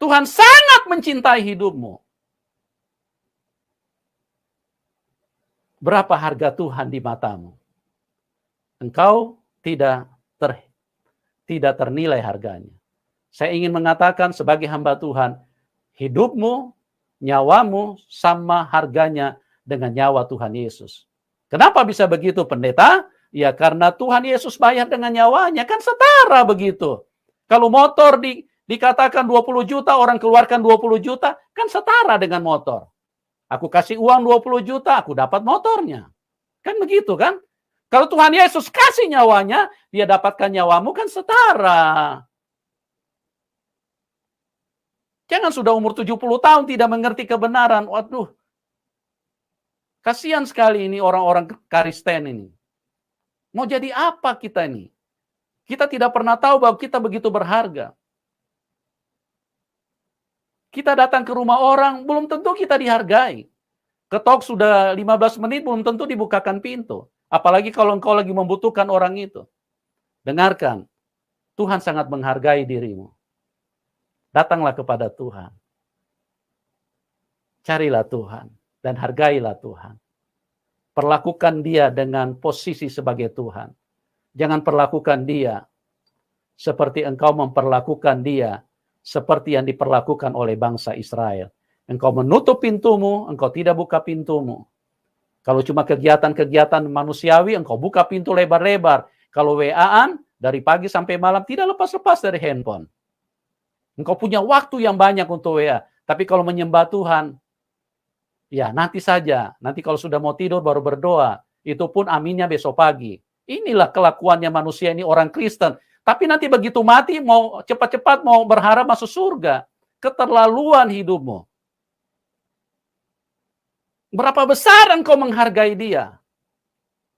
Tuhan sangat mencintai hidupmu. Berapa harga Tuhan di matamu? Engkau tidak ternilai harganya. Saya ingin mengatakan sebagai hamba Tuhan, hidupmu, nyawamu sama harganya dengan nyawa Tuhan Yesus. Kenapa bisa begitu, pendeta? Ya karena Tuhan Yesus bayar dengan nyawanya, kan setara begitu. Kalau motor dikatakan 20 juta, orang keluarkan 20 juta, kan setara dengan motor. Aku kasih uang 20 juta, aku dapat motornya. Kan begitu kan? Kalau Tuhan Yesus kasih nyawanya, dia dapatkan nyawamu, kan setara. Jangan sudah umur 70 tahun tidak mengerti kebenaran. Waduh, kasihan sekali ini orang-orang Kristen ini. Mau jadi apa kita ini? Kita tidak pernah tahu bahwa kita begitu berharga. Kita datang ke rumah orang, belum tentu kita dihargai. Ketok sudah 15 menit, belum tentu dibukakan pintu. Apalagi kalau engkau lagi membutuhkan orang itu. Dengarkan, Tuhan sangat menghargai dirimu. Datanglah kepada Tuhan. Carilah Tuhan dan hargailah Tuhan. Perlakukan dia dengan posisi sebagai Tuhan. Jangan perlakukan dia seperti engkau memperlakukan dia seperti yang diperlakukan oleh bangsa Israel. Engkau menutup pintumu, engkau tidak buka pintumu. Kalau cuma kegiatan-kegiatan manusiawi, engkau buka pintu lebar-lebar. Kalau WA-an, dari pagi sampai malam tidak lepas-lepas dari handphone. Engkau punya waktu yang banyak untuk WA. Tapi kalau menyembah Tuhan, ya nanti saja. Nanti kalau sudah mau tidur baru berdoa. Itu pun aminnya besok pagi. Inilah kelakuannya manusia ini, orang Kristen. Tapi nanti begitu mati, mau cepat-cepat mau berharap masuk surga. Keterlaluan hidupmu. Berapa besar engkau menghargai dia?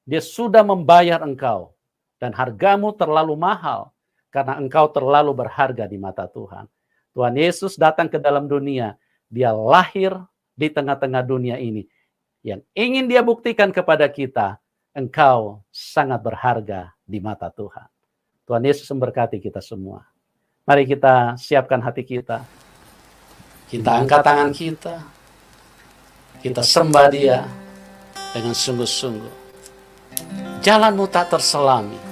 Dia sudah membayar engkau. Dan hargamu terlalu mahal. Karena engkau terlalu berharga di mata Tuhan. Tuhan Yesus datang ke dalam dunia. Dia lahir di tengah-tengah dunia ini. Yang ingin dia buktikan kepada kita, engkau sangat berharga di mata Tuhan. Tuhan Yesus memberkati kita semua. Mari kita siapkan hati kita. Kita angkat tangan kita. Kita sembah dia dengan sungguh-sungguh. Jalanmu tak terselami.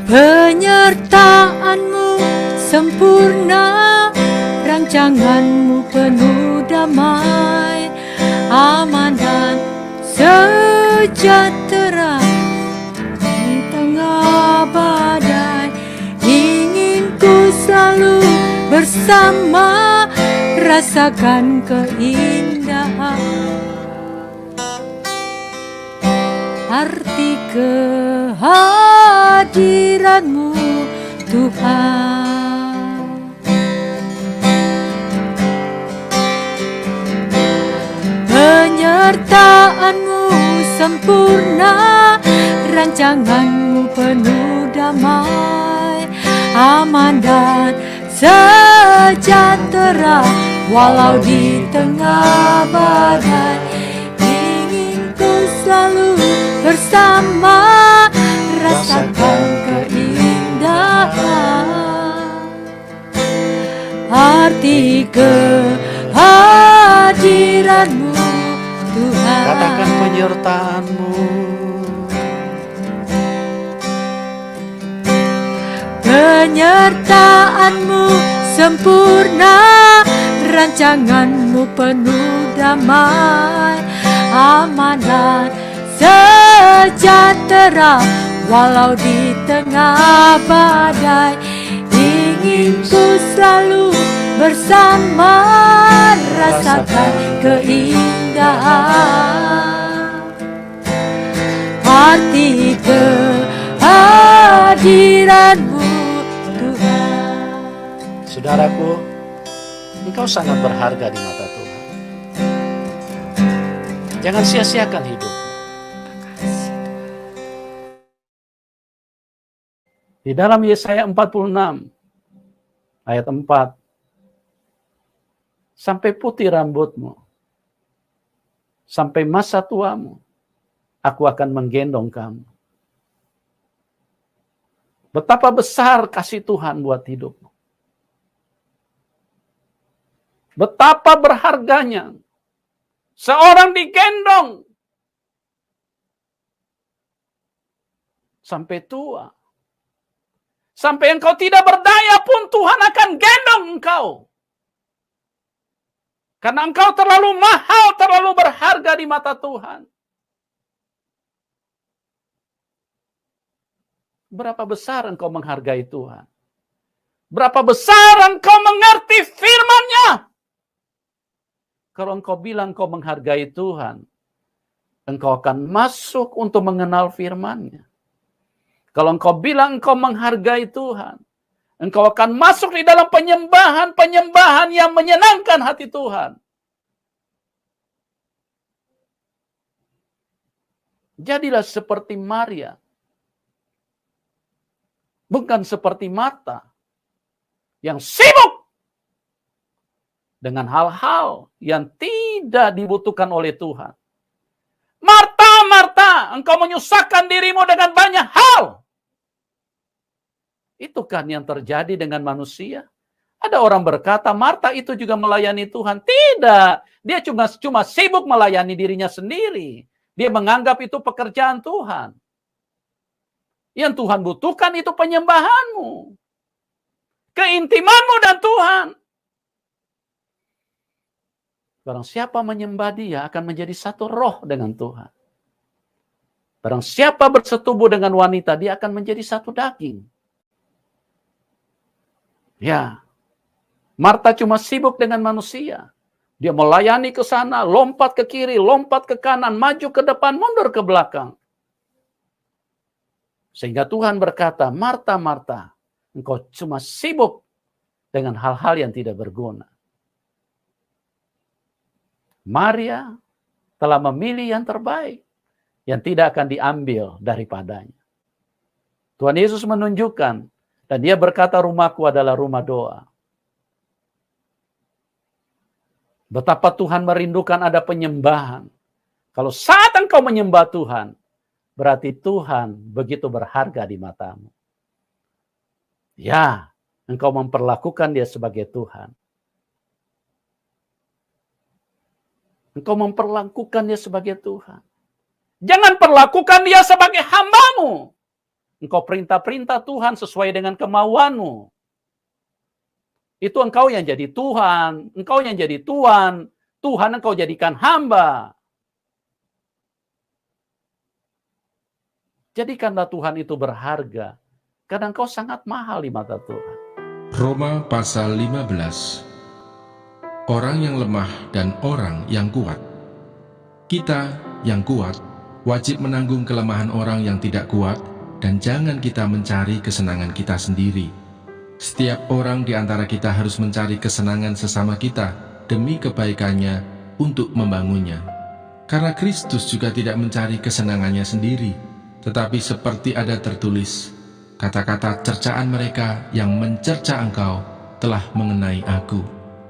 Penyertaanmu sempurna, rancanganmu penuh damai, aman dan sejahtera di tengah badai. Ingin ku selalu bersama, rasakan keindahan arti kehadiranmu Tuhan. Penyertaanmu sempurna, rancanganmu penuh damai, aman dan sejahtera walau di tengah badai. Ingin ku selalu bersama, rasakan keindahan arti kehadiranmu Tuhan. Katakan penyertaanmu. Penyertaanmu sempurna, rancanganmu penuh damai, aman dan sejahtera walau di tengah badai. Ingin ku selalu bersama, rasakan keindahan arti kehadiranmu Tuhan. Saudaraku, engkau sangat berharga di mata Tuhan. Jangan sia-siakan hidup. Di dalam Yesaya 46 ayat 4, sampai putih rambutmu, sampai masa tuamu, aku akan menggendong kamu. Betapa besar kasih Tuhan buat hidupmu. Betapa berharganya. Seorang digendong. sampai tua. Sampai engkau tidak berdaya pun Tuhan akan gendong engkau. Karena engkau terlalu mahal, terlalu berharga di mata Tuhan. Berapa besar engkau menghargai Tuhan? Berapa besar engkau mengerti firman-Nya? Kalau engkau bilang engkau menghargai Tuhan, engkau akan masuk untuk mengenal firman-Nya. Kalau engkau bilang engkau menghargai Tuhan, engkau akan masuk di dalam penyembahan yang menyenangkan hati Tuhan. Jadilah seperti Maria. Bukan seperti Marta yang sibuk dengan hal-hal yang tidak dibutuhkan oleh Tuhan. Marta, Marta, engkau menyusahkan dirimu dengan banyak hal. Itu kan yang terjadi dengan manusia. Ada orang berkata, Marta itu juga melayani Tuhan. Tidak, dia cuma sibuk melayani dirinya sendiri. Dia menganggap itu pekerjaan Tuhan. Yang Tuhan butuhkan itu penyembahanmu. Keintimanmu dan Tuhan. Barang siapa menyembah Dia akan menjadi satu roh dengan Tuhan. Barang siapa bersetubuh dengan wanita, dia akan menjadi satu daging. Ya, Marta cuma sibuk dengan manusia. Dia melayani ke sana, lompat ke kiri, lompat ke kanan, maju ke depan, mundur ke belakang. Sehingga Tuhan berkata, Marta, Marta, engkau cuma sibuk dengan hal-hal yang tidak berguna. Maria telah memilih yang terbaik, yang tidak akan diambil daripadanya. Tuhan Yesus menunjukkan, dan dia berkata, rumahku adalah rumah doa. Betapa Tuhan merindukan ada penyembahan. Kalau saat engkau menyembah Tuhan, berarti Tuhan begitu berharga di matamu. Ya, engkau memperlakukan Dia sebagai Tuhan. Engkau memperlakukan Dia sebagai Tuhan. Jangan perlakukan Dia sebagai hambamu. Engkau perintah-perintah Tuhan sesuai dengan kemauanmu. Itu engkau yang jadi Tuhan. Engkau yang jadi Tuhan. Tuhan engkau jadikan hamba. Jadikanlah Tuhan itu berharga. Karena engkau sangat mahal di mata Tuhan. Roma pasal 15. Orang yang lemah dan orang yang kuat. Kita yang kuat wajib menanggung kelemahan orang yang tidak kuat, dan jangan kita mencari kesenangan kita sendiri. Setiap orang di antara kita harus mencari kesenangan sesama kita demi kebaikannya untuk membangunnya. Karena Kristus juga tidak mencari kesenangannya sendiri, tetapi seperti ada tertulis, kata-kata cercaan mereka yang mencerca engkau telah mengenai aku.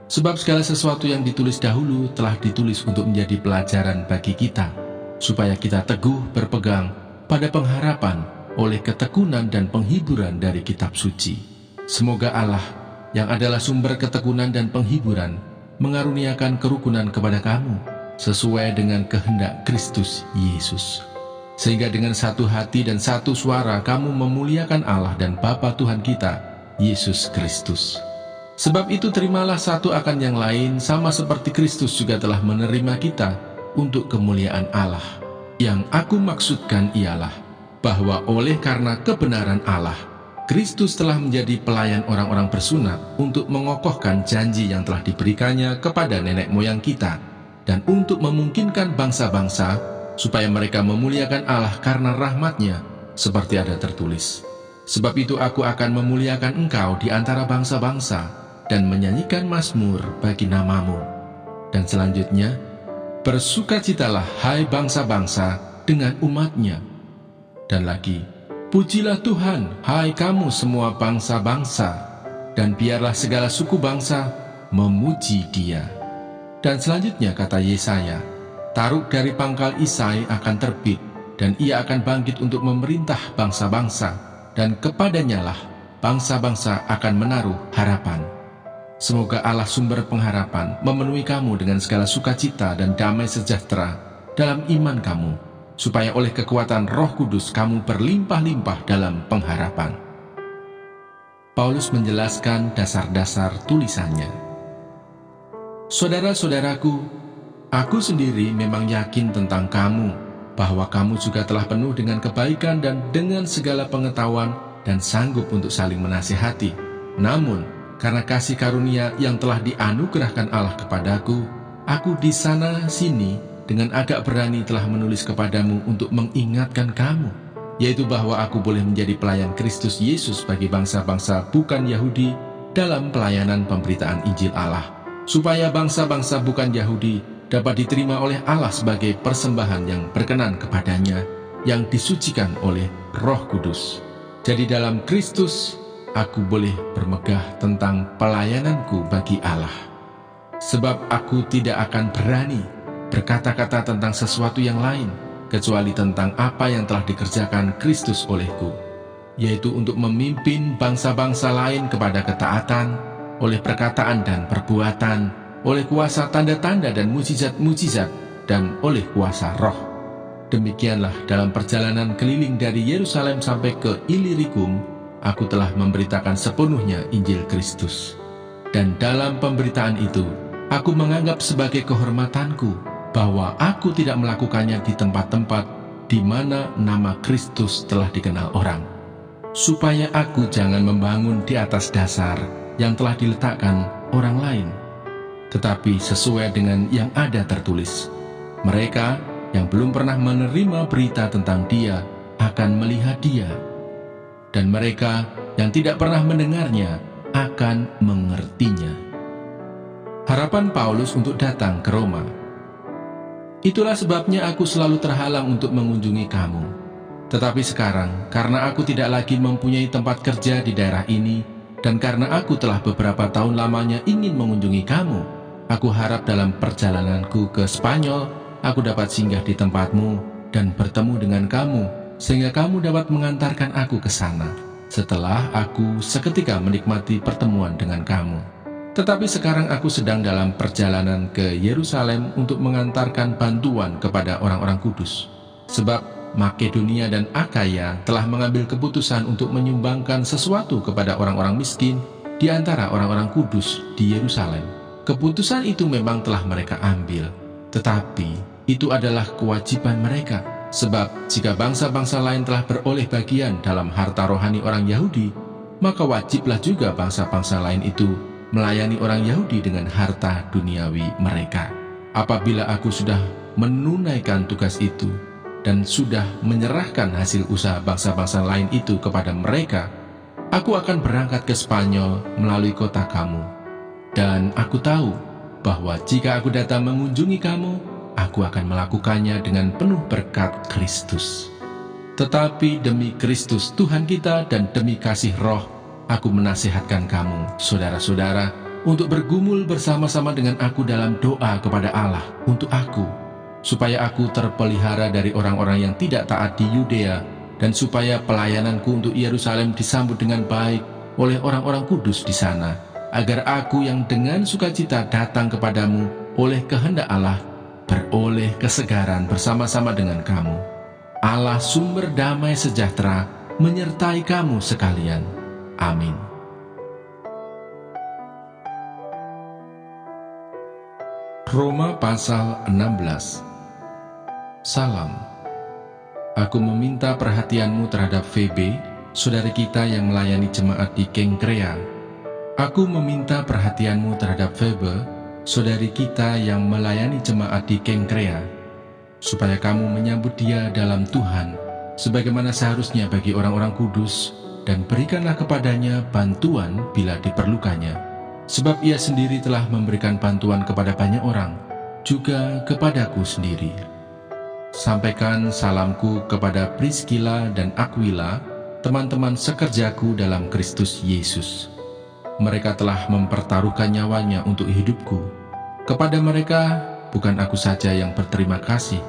Sebab segala sesuatu yang ditulis dahulu telah ditulis untuk menjadi pelajaran bagi kita, supaya kita teguh berpegang pada pengharapan oleh ketekunan dan penghiburan dari kitab suci. Semoga Allah, yang adalah sumber ketekunan dan penghiburan, mengaruniakan kerukunan kepada kamu, sesuai dengan kehendak Kristus Yesus. Sehingga dengan satu hati dan satu suara kamu memuliakan Allah dan Bapa Tuhan kita, Yesus Kristus. Sebab itu terimalah satu akan yang lain, sama seperti Kristus juga telah menerima kita untuk kemuliaan Allah. Yang aku maksudkan ialah bahwa oleh karena kebenaran Allah, Kristus telah menjadi pelayan orang-orang bersunat untuk mengokohkan janji yang telah diberikannya kepada nenek moyang kita, dan untuk memungkinkan bangsa-bangsa supaya mereka memuliakan Allah karena rahmat-Nya, seperti ada tertulis. Sebab itu aku akan memuliakan engkau di antara bangsa-bangsa, dan menyanyikan mazmur bagi namamu. Dan selanjutnya, bersukacitalah hai bangsa-bangsa dengan umat-Nya. Dan lagi, pujilah Tuhan, hai kamu semua bangsa-bangsa, dan biarlah segala suku bangsa memuji Dia. Dan selanjutnya kata Yesaya, taruk dari pangkal Isai akan terbit, dan Ia akan bangkit untuk memerintah bangsa-bangsa, dan kepadanya lah bangsa-bangsa akan menaruh harapan. Semoga Allah sumber pengharapan memenuhi kamu dengan segala sukacita dan damai sejahtera dalam iman kamu, supaya oleh kekuatan Roh Kudus kamu berlimpah-limpah dalam pengharapan. Paulus menjelaskan dasar-dasar tulisannya. Saudara-saudaraku, aku sendiri memang yakin tentang kamu, bahwa kamu juga telah penuh dengan kebaikan dan dengan segala pengetahuan dan sanggup untuk saling menasihati. Namun, karena kasih karunia yang telah dianugerahkan Allah kepadaku, aku di sana sini dengan agak berani telah menulis kepadamu untuk mengingatkan kamu, yaitu bahwa aku boleh menjadi pelayan Kristus Yesus bagi bangsa-bangsa bukan Yahudi dalam pelayanan pemberitaan Injil Allah, supaya bangsa-bangsa bukan Yahudi dapat diterima oleh Allah sebagai persembahan yang berkenan kepadanya, yang disucikan oleh Roh Kudus. Jadi dalam Kristus, aku boleh bermegah tentang pelayananku bagi Allah. Sebab aku tidak akan berani berkata-kata tentang sesuatu yang lain, kecuali tentang apa yang telah dikerjakan Kristus olehku, yaitu untuk memimpin bangsa-bangsa lain kepada ketaatan, oleh perkataan dan perbuatan, oleh kuasa tanda-tanda dan mujizat-mujizat, dan oleh kuasa roh. Demikianlah dalam perjalanan keliling dari Yerusalem sampai ke Illyricum, aku telah memberitakan sepenuhnya Injil Kristus. Dan dalam pemberitaan itu, aku menganggap sebagai kehormatanku bahwa aku tidak melakukannya di tempat-tempat di mana nama Kristus telah dikenal orang, supaya aku jangan membangun di atas dasar yang telah diletakkan orang lain, tetapi sesuai dengan yang ada tertulis, mereka yang belum pernah menerima berita tentang Dia akan melihat Dia, dan mereka yang tidak pernah mendengarnya akan mengertinya. Harapan Paulus untuk datang ke Roma. Itulah sebabnya aku selalu terhalang untuk mengunjungi kamu. Tetapi sekarang, karena aku tidak lagi mempunyai tempat kerja di daerah ini, dan karena aku telah beberapa tahun lamanya ingin mengunjungi kamu, aku harap dalam perjalananku ke Spanyol, aku dapat singgah di tempatmu dan bertemu dengan kamu, sehingga kamu dapat mengantarkan aku ke sana, setelah aku seketika menikmati pertemuan dengan kamu. Tetapi sekarang aku sedang dalam perjalanan ke Yerusalem untuk mengantarkan bantuan kepada orang-orang kudus, sebab Makedonia dan Akaya telah mengambil keputusan untuk menyumbangkan sesuatu kepada orang-orang miskin di antara orang-orang kudus di Yerusalem. Keputusan itu memang telah mereka ambil, tetapi itu adalah kewajiban mereka, sebab jika bangsa-bangsa lain telah beroleh bagian dalam harta rohani orang Yahudi, maka wajiblah juga bangsa-bangsa lain itu melayani orang Yahudi dengan harta duniawi mereka. Apabila aku sudah menunaikan tugas itu dan sudah menyerahkan hasil usaha bangsa-bangsa lain itu kepada mereka, aku akan berangkat ke Spanyol melalui kota kamu. Dan aku tahu bahwa jika aku datang mengunjungi kamu, aku akan melakukannya dengan penuh berkat Kristus. Tetapi demi Kristus Tuhan kita dan demi kasih roh, aku menasihatkan kamu, saudara-saudara, untuk bergumul bersama-sama dengan aku dalam doa kepada Allah untuk aku, supaya aku terpelihara dari orang-orang yang tidak taat di Yudea, dan supaya pelayananku untuk Yerusalem disambut dengan baik oleh orang-orang kudus di sana, agar aku yang dengan sukacita datang kepadamu oleh kehendak Allah, beroleh kesegaran bersama-sama dengan kamu. Allah sumber damai sejahtera menyertai kamu sekalian. Amin. Roma pasal 16. Salam. Aku meminta perhatianmu terhadap Febe, saudari kita yang melayani jemaat di Kenkrea. Aku meminta perhatianmu terhadap Febe, saudari kita yang melayani jemaat di Kenkrea, supaya kamu menyambut dia dalam Tuhan, sebagaimana seharusnya bagi orang-orang kudus, dan berikanlah kepadanya bantuan bila diperlukannya, sebab ia sendiri telah memberikan bantuan kepada banyak orang, juga kepadaku sendiri. Sampaikan salamku kepada Priscilla dan Aquila, teman-teman sekerjaku dalam Kristus Yesus. Mereka telah mempertaruhkan nyawanya untuk hidupku. Kepada mereka, bukan aku saja yang berterima kasih,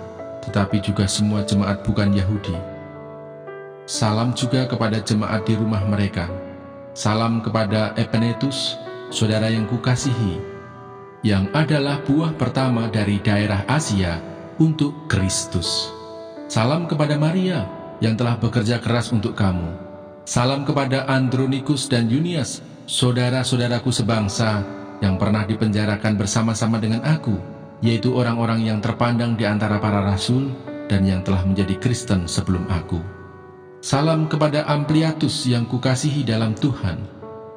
tetapi juga semua jemaat bukan Yahudi. Salam juga kepada jemaat di rumah mereka. Salam kepada Epenetus, saudara yang kukasihi, yang adalah buah pertama dari daerah Asia untuk Kristus. Salam kepada Maria yang telah bekerja keras untuk kamu. Salam kepada Andronikus dan Yunias, saudara-saudaraku sebangsa yang pernah dipenjarakan bersama-sama dengan aku, yaitu orang-orang yang terpandang di antara para rasul dan yang telah menjadi Kristen sebelum aku. Salam kepada Ampliatus yang kukasihi dalam Tuhan.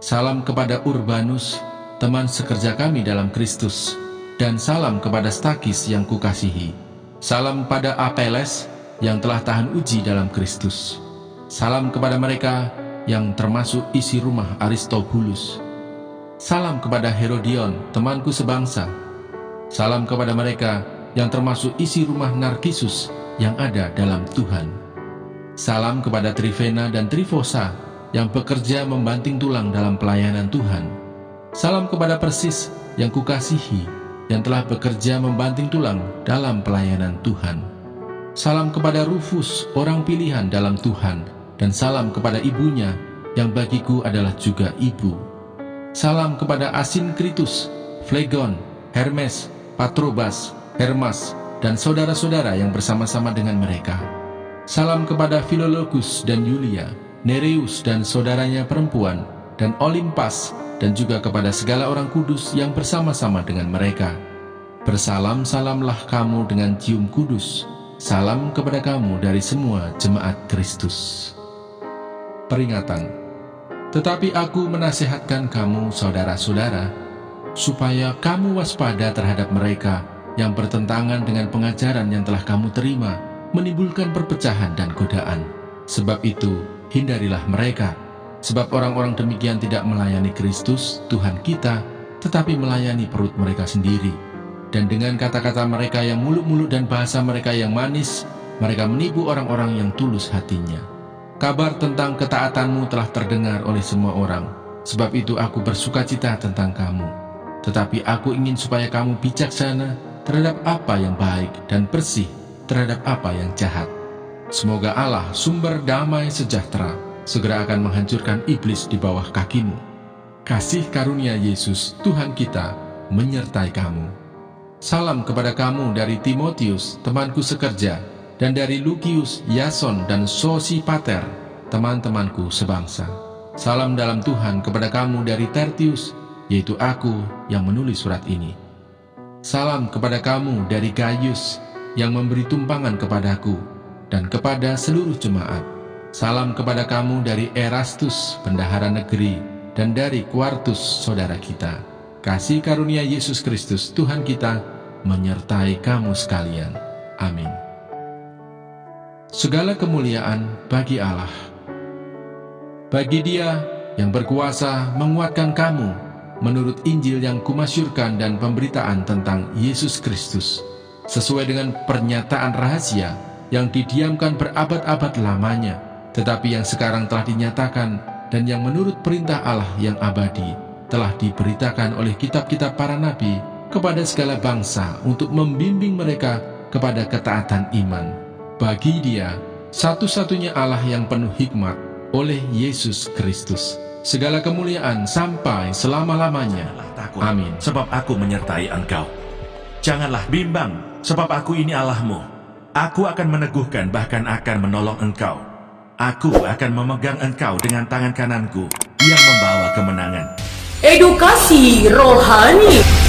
Salam kepada Urbanus, teman sekerja kami dalam Kristus. Dan salam kepada Stakis yang kukasihi. Salam pada Apeles yang telah tahan uji dalam Kristus. Salam kepada mereka yang termasuk isi rumah Aristobulus. Salam kepada Herodion, temanku sebangsa. Salam kepada mereka yang termasuk isi rumah Narkisus yang ada dalam Tuhan. Salam kepada Trifena dan Trifosa yang bekerja membanting tulang dalam pelayanan Tuhan. Salam kepada Persis yang kukasihi, yang telah bekerja membanting tulang dalam pelayanan Tuhan. Salam kepada Rufus, orang pilihan dalam Tuhan, dan salam kepada ibunya, yang bagiku adalah juga ibu. Salam kepada Asinkritus, Flegon, Hermes, Patrobas, Hermas, dan saudara-saudara yang bersama-sama dengan mereka. Salam kepada Filologus dan Yulia, Nereus dan saudaranya perempuan, dan Olimpas, dan juga kepada segala orang kudus yang bersama-sama dengan mereka. Bersalam-salamlah kamu dengan cium kudus. Salam kepada kamu dari semua jemaat Kristus. Peringatan. Tetapi aku menasihatkan kamu, saudara-saudara, supaya kamu waspada terhadap mereka yang bertentangan dengan pengajaran yang telah kamu terima, menimbulkan perpecahan dan godaan. Sebab itu, hindarilah mereka. Sebab orang-orang demikian tidak melayani Kristus, Tuhan kita, tetapi melayani perut mereka sendiri. Dan dengan kata-kata mereka yang muluk-muluk dan bahasa mereka yang manis, mereka menipu orang-orang yang tulus hatinya. Kabar tentang ketaatanmu telah terdengar oleh semua orang. Sebab itu aku bersukacita tentang kamu. Tetapi aku ingin supaya kamu bijaksana terhadap apa yang baik dan bersih terhadap apa yang jahat. Semoga Allah, sumber damai sejahtera, segera akan menghancurkan iblis di bawah kakimu. Kasih karunia Yesus, Tuhan kita, menyertai kamu. Salam kepada kamu dari Timotius, temanku sekerja, dan dari Lukius, Yason, dan Sosipater, teman-temanku sebangsa. Salam dalam Tuhan kepada kamu dari Tertius, yaitu aku yang menulis surat ini. Salam kepada kamu dari Gaius, yang memberi tumpangan kepadaku, dan kepada seluruh jemaat. Salam kepada kamu dari Erastus, bendahara negeri, dan dari Quartus, saudara kita. Kasih karunia Yesus Kristus, Tuhan kita, menyertai kamu sekalian. Amin. Segala kemuliaan bagi Allah. Bagi Dia yang berkuasa menguatkan kamu, menurut Injil yang kumasyurkan dan pemberitaan tentang Yesus Kristus, sesuai dengan pernyataan rahasia yang didiamkan berabad-abad lamanya, tetapi yang sekarang telah dinyatakan dan yang menurut perintah Allah yang abadi telah diberitakan oleh kitab-kitab para nabi kepada segala bangsa untuk membimbing mereka kepada ketaatan iman. Bagi Dia, satu-satunya Allah yang penuh hikmat, oleh Yesus Kristus, segala kemuliaan sampai selama-lamanya. Amin. Sebab aku menyertai engkau. Janganlah bimbang, sebab aku ini Allahmu. Aku akan meneguhkan, bahkan akan menolong engkau. Aku akan memegang engkau dengan tangan kananku yang membawa kemenangan. Edukasi rohani.